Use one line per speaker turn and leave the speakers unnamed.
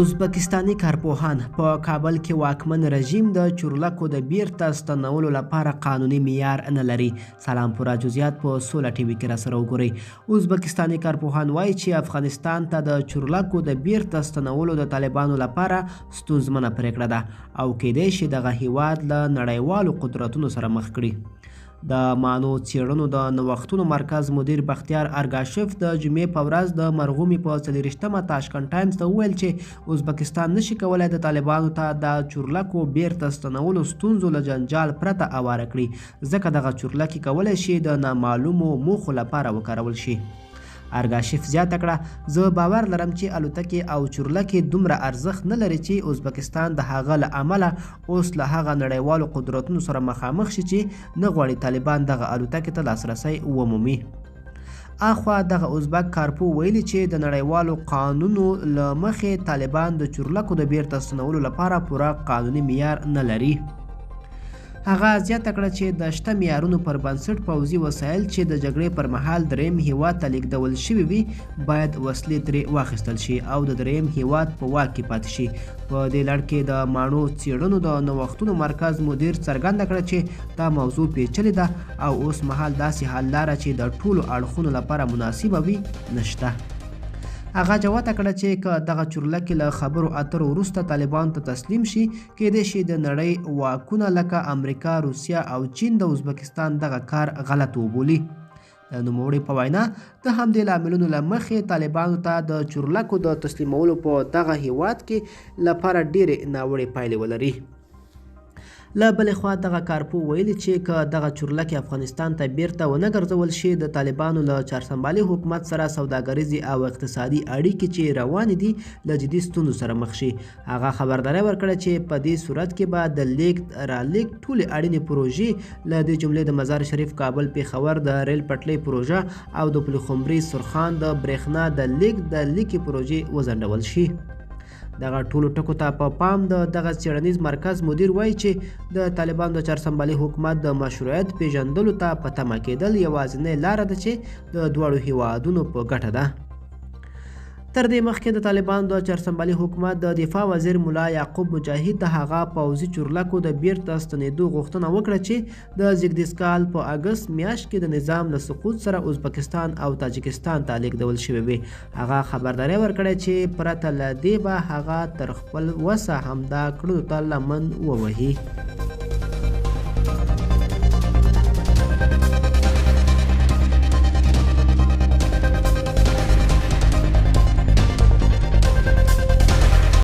ازبکستاني کارپوهان په کابل کې واکمن رژیم د چورلکو د بیرته ستنولو لپاره قانوني معیار نه لري. سلام پوره جزئیات په سوله ټي وي کې راسره وګورئ. ازبکستاني کارپوهان وایي چې افغانستان ته د چورلکو د بیرته ستنولو د طالبانو لپاره ستونزمنه پرېکړه ده او کیدای شي دغه هیواد له نړیوالو قدرتونو سره مخ کړي. د مانو څیړنو د نوښتونو مرکز مدیر بختیار ارګاشف د جمعې په ورځ د مرغومي په 40مه تاشکند ټایمز ته وویل چې ازبکستان نشي کولی د طالبانو ته د چورلکو بیرته ستنولو ستونزو له جنجال پرته اواره کړي، ځکه دغه چورلکې کولی شي د نامعلومو موخو لپاره وکارول شي. ارګاشف زیاته کړه، زه باور لرم چې الوتکې او چورلکې دومره ارزښت نه لري چې ازبکستان د هغه له امله اوس له هغه نړیوالو قدرتونو سره مخامخ شي چې نه غواړي طالبان دغه الوتکې ته لاسرسی ومومي. اخوا دغه ازبک کارپو ویلي چې د نړیوالو قانونو له مخې طالبان د چورلکو د بیرته ستنولو لپاره پوره قانوني معیار نه لري. هغه زیاته کړه چې د شته معیارونو پر بنسټ پوځي وسایل چې د جګړې پر مهال دریم هیواد ته لیږدول شوي وي باید وسلې ترې واخیستل شي او د دریم هیواد په واک کې پاتې شي. په دې لړ کې د ماڼو څیړنو د نوښتونو مرکز مدیر څرګنده کړه چې دا موضوع پیچلې ده او اوس مهال داسې حل لاره چې د ټولو اړخونو لپاره مناسبه وي نشته. هغه جوته کړه چې که دغه چورلکې له خبرو اترو وروسته طالبانو ته تسلیم شي، کیدای شي د نړۍ واکونه لکه امریکا، روسیه او چین د ازبکستان دغه کار غلط وبولي. د نوموړي په وینا د همدې لاملونو له مخې طالبانو ته د چورلکو د تسلیمولو په دغه هیواد کې لپاره ډېرې ناوړې پایلې ولري. له بلې خوا دغه کارپو ویلي چې که دغه چورلکې افغانستان ته بیرته ونه ګرځول شي، د طالبانو له چارسنبالي حکومت سره سوداګریزې او اقتصادي اړیکې چې روانې دي له جدي ستونزو سره مخ شي. هغه خبرداری ورکړه چې په دې صورت کې به د لیږد رالېږد ټولې اړینې پروژې له دې جملې د مزار شریف کابل پیښور د ریل پټلۍ پروژه او د پلخمري سرخان د برېښنا د لیږد د لیکې پروژې وځنډول شي. دغه ټولو ټکو ته په پام د دغه څیړنیز مرکز مدیر وایي چې د طالبانو د چارسنبالي حکومت د مشروعیت پیژندلو ته په تمه کېدل یوازینۍ لاره ده چې د دواړو هیوادونو په ګټه ده. تر دې مخکې د طالبانو د چارسنبالي حکومت د دفاع وزیر ملا یعقوب مجاهد د هغه پوځي چورلکو د بیرته ستنېدو غوښتنه وکړه چې د زیږدیز کال په اګست میاشت کې د نظام له سقوط سره ازبکستان او تاجکستان ته لیږدول شوي وي. هغه خبرداری ورکړی چې پرته له دې به هغه تر خپل وسه همدا کړنو ته لمن ووهي.